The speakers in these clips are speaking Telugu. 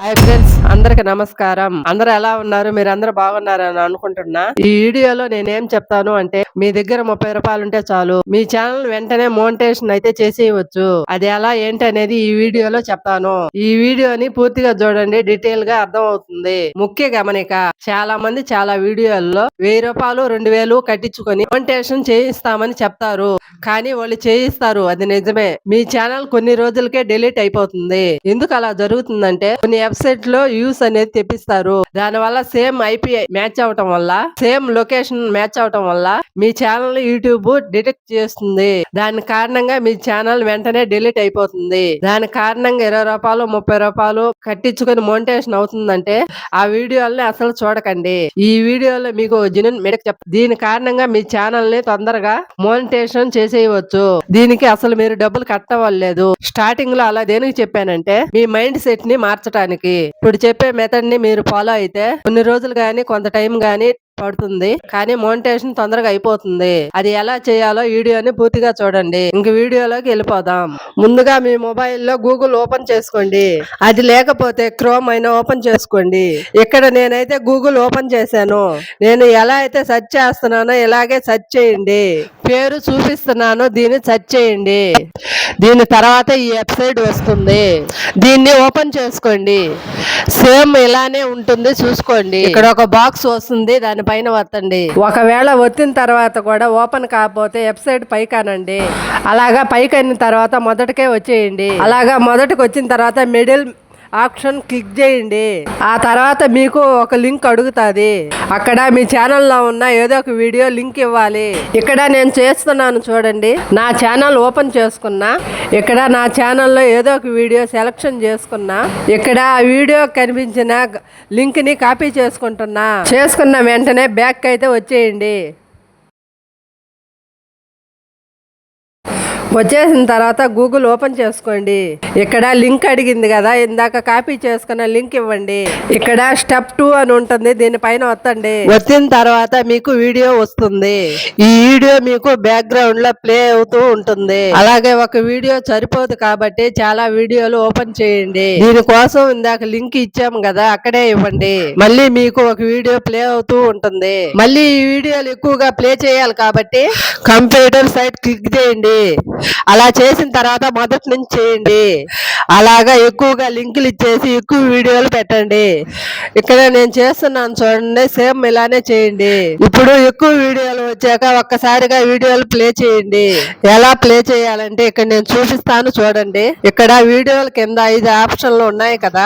హాయ్ ఫ్రెండ్స్, అందరికి నమస్కారం. అందరూ ఎలా ఉన్నారు? మీరు అందరూ బాగున్నారని అనుకుంటున్నా. ఈ వీడియోలో నేనేం చెప్తాను అంటే, మీ దగ్గర 30 రూపాయలు ఉంటే చాలు, మీ ఛానల్ వెంటనే మోనిటైజేషన్ అయితే చేసేయవచ్చు. అది ఎలా ఏంటి అనేది ఈ వీడియోలో చెప్తాను. ఈ వీడియోని పూర్తిగా చూడండి, డీటెయిల్ గా అర్థం అవుతుంది. ముఖ్య గమనిక, చాలా మంది చాలా వీడియోల్లో 1000 రూపాయలు 2000 కట్టించుకొని మోనిటైజేషన్ చేయిస్తామని చెప్తారు. కానీ వాళ్ళు చేయిస్తారు, అది నిజమే. మీ ఛానల్ కొన్ని రోజులకే డిలీట్ అయిపోతుంది. ఎందుకు అలా జరుగుతుందంటే, కొన్ని వెబ్సైట్ లో యూస్ అనేది తెప్పిస్తారు. దాని వల్ల సేమ్ ఐపీ మ్యాచ్ అవటం వల్ల, సేమ్ లొకేషన్ మ్యాచ్ అవటం వల్ల మీ ఛానల్ యూట్యూబ్ డిటెక్ట్ చేస్తుంది. దాని కారణంగా మీ ఛానల్ వెంటనే డిలీట్ అయిపోతుంది. దాని కారణంగా 20 రూపాయలు 30 రూపాయలు కట్టించుకొని మోనిటైజేషన్ అవుతుందంటే ఆ వీడియోల్ని అసలు చూడకండి. ఈ వీడియోలో మీకు జెన్యూన్ మెడిక్ దీని కారణంగా మీ ఛానల్ ని తొందరగా మోనిటైజేషన్ చేసేయవచ్చు. దీనికి అసలు మీరు డబ్బులు కట్టవలేదు. స్టార్టింగ్ లో అలా దేనికి చెప్పానంటే, మీ మైండ్ సెట్ ని మార్చడానికి. ఇప్పుడు చెప్పే మెథడ్ ని మీరు ఫాలో అయితే కొన్ని రోజులు గానీ కొంత టైం గానీ పడుతుంది, కానీ మోనిటైజేషన్ తొందరగా అయిపోతుంది. అది ఎలా చేయాలో వీడియోని పూర్తిగా చూడండి. ఇంక వీడియోలోకి వెళ్ళిపోదాం. ముందుగా మీ మొబైల్లో గూగుల్ ఓపెన్ చేసుకోండి. అది లేకపోతే క్రోమ్ అయినా ఓపెన్ చేసుకోండి. ఇక్కడ నేనైతే గూగుల్ ఓపెన్ చేశాను. నేను ఎలా అయితే సెర్చ్ చేస్తున్నానో ఇలాగే సెర్చ్ చేయండి. పేరు చూపిస్తున్నాను, దీన్ని సెర్చ్ చేయండి. దీని తర్వాత ఈ వెబ్సైట్ వస్తుంది. దీన్ని ఓపెన్ చేసుకోండి. సేమ్ ఇలానే ఉంటుంది, చూసుకోండి. ఇక్కడ ఒక బాక్స్ వస్తుంది, దానిపైన వత్తండి. ఒకవేళ వచ్చిన తర్వాత కూడా ఓపెన్ కాకపోతే వెబ్సైట్ పైకానండి. అలాగా పైకైన తర్వాత మొదటికే వచ్చేయండి. అలాగా మొదటికి వచ్చిన తర్వాత మిడిల్ ఆప్షన్ క్లిక్ చేయండి. ఆ తర్వాత మీకు ఒక లింక్ అడుగుతుంది. అక్కడ మీ ఛానల్లో ఉన్న ఏదో ఒక వీడియో లింక్ ఇవ్వాలి. ఇక్కడ నేను చేస్తున్నాను చూడండి. నా ఛానల్ ఓపెన్ చేసుకున్నా. ఇక్కడ నా ఛానల్లో ఏదో ఒక వీడియో సెలెక్షన్ చేసుకున్నా. ఇక్కడ ఆ వీడియో కనిపించిన లింక్ ని కాపీ చేసుకుంటున్నా. చేసుకున్న వెంటనే బ్యాక్ అయితే వచ్చేయండి. వచ్చేసిన తర్వాత గూగుల్ ఓపెన్ చేసుకోండి. ఇక్కడ లింక్ అడిగింది కదా, ఇందాక కాపీ చేసుకున్న లింక్ ఇవ్వండి. ఇక్కడ స్టెప్ 2 అని ఉంటుంది, దీనిపైన వత్తండి. వచ్చిన తర్వాత మీకు వీడియో వస్తుంది. ఈ వీడియో మీకు బ్యాక్గ్రౌండ్ లో ప్లే అవుతూ ఉంటుంది. అలాగే ఒక వీడియో సరిపోదు కాబట్టి చాలా వీడియోలు ఓపెన్ చేయండి. దీనికోసం ఇందాక లింక్ ఇచ్చాము కదా, అక్కడే ఇవ్వండి. మళ్ళీ మీకు ఒక వీడియో ప్లే అవుతూ ఉంటుంది. మళ్ళీ ఈ వీడియోలు ఎక్కువగా ప్లే చేయాలి కాబట్టి కంప్యూటర్ సైట్ క్లిక్ చేయండి. అలా చేసిన తర్వాత మొదటి నుంచి చేయండి. అలాగా ఎక్కువగా లింకులు ఇచ్చేసి ఎక్కువ వీడియోలు పెట్టండి. ఇక్కడ నేను చేస్తున్నాను చూడండి, సేమ్ ఇలానే చేయండి. ఇప్పుడు ఎక్కువ వీడియోలు వచ్చాక ఒక్కసారిగా వీడియోలు ప్లే చేయండి. ఎలా ప్లే చేయాలంటే ఇక్కడ నేను చూపిస్తాను చూడండి. ఇక్కడ వీడియోల కింద 5 ఆప్షన్లు ఉన్నాయి కదా,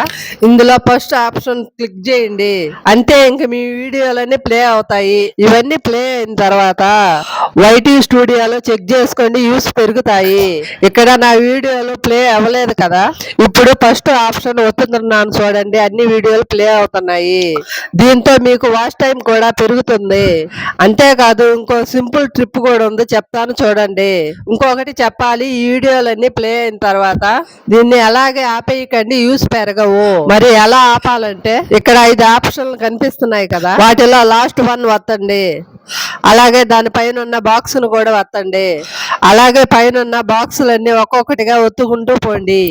ఇందులో ఫస్ట్ ఆప్షన్ క్లిక్ చేయండి. అంతే, ఇంక మీ వీడియోలన్నీ ప్లే అవుతాయి. ఇవన్నీ ప్లే అయిన తర్వాత వైటీ స్టూడియోలో చెక్ చేసుకోండి, యూస్ పెరుగుతాయి. ఇక్కడ నా వీడియోలు ప్లే అవ్వలేదు కదా, ఇప్పుడు ఫస్ట్ ఆప్షన్ వస్తున్నాను చూడండి, అన్ని వీడియోలు ప్లే అవుతున్నాయి. దీంతో మీకు వాచ్ టైం కూడా పెరుగుతుంది. అంతేకాదు ఇంకో సింపుల్ ట్రిప్ కూడా ఉంది, చెప్తాను చూడండి. ఇంకొకటి చెప్పాలి, ఈ వీడియోలన్నీ ప్లే అయిన తర్వాత దీన్ని అలాగే ఆపేయకండి, యూస్ పెరగవు. మరి ఎలా ఆపాలంటే, ఇక్కడ 5 ఆప్షన్లు కనిపిస్తున్నాయి కదా, వాటిలో లాస్ట్ 1 వత్తండి. అలాగే దానిపైన ఉన్న బాక్స్ ను కూడా వత్తండి. అలాగే పైన ఉన్న బాక్సులన్నీ ఒక్కొక్కటిగా ఒత్తుకుంటూ పోండి.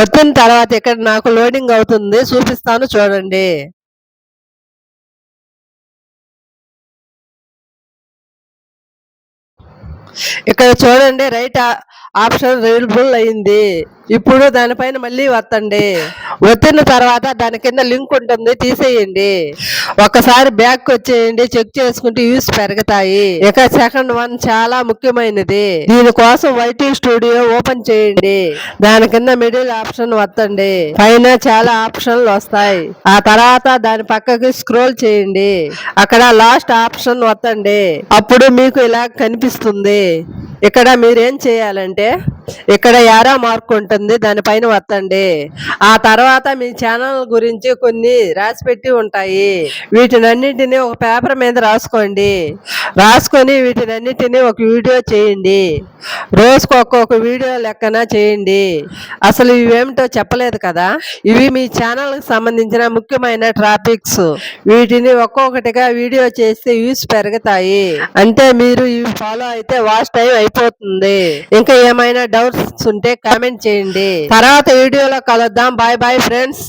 ఒత్తిన తర్వాత ఇక్కడ నాకు లోడింగ్ అవుతుంది, చూపిస్తాను చూడండి. ఇక్కడ చూడండి, రైట్ ఆప్షన్ అవైలబుల్ అయింది. ఇప్పుడు దానిపైన మళ్ళీ వత్తండి. వచ్చిన తర్వాత దాని కింద లింక్ ఉంటుంది, తీసేయండి. ఒకసారి బ్యాక్ వచ్చేయండి, చెక్ చేసుకుంటే యూస్ పెరుగుతాయి. ఇక సెకండ్ 1 చాలా ముఖ్యమైనది. దీనికోసం వైటీ స్టూడియో ఓపెన్ చేయండి. దాని కింద మిడిల్ ఆప్షన్ వత్తండి. పైన చాలా ఆప్షన్లు వస్తాయి. ఆ తర్వాత దాని పక్కకి స్క్రోల్ చేయండి. అక్కడ లాస్ట్ ఆప్షన్ వత్తండి. అప్పుడు మీకు ఇలా కనిపిస్తుంది. ఇక్కడ మీరేం చేయాలంటే, ఇక్కడ యారో మార్క్ ఉంటుంది, దానిపైన వత్తండి. ఆ తర్వాత మీ ఛానల్ గురించి కొన్ని రాసి పెట్టి ఉంటాయి. వీటినన్నింటినీ ఒక పేపర్ మీద రాసుకోండి. రాసుకొని వీటినన్నింటినీ ఒక వీడియో చేయండి. రోజుకు ఒక్కొక్క వీడియో లెక్కన చేయండి. అసలు ఇవేమిటో చెప్పలేదు కదా, ఇవి మీ ఛానల్ కి సంబంధించిన ముఖ్యమైన టాపిక్స్. వీటిని ఒక్కొక్కటిగా వీడియో చేస్తే వ్యూస్ పెరుగుతాయి. అంటే మీరు ఇవి ఫాలో అయితే వాచ్ టైం అయిపోతుంది. ఇంకా ఏమైనా డౌట్స్ ఉంటే కామెంట్ చేయండి. తర్వాత వీడియోలో కలుద్దాం. Bye bye friends.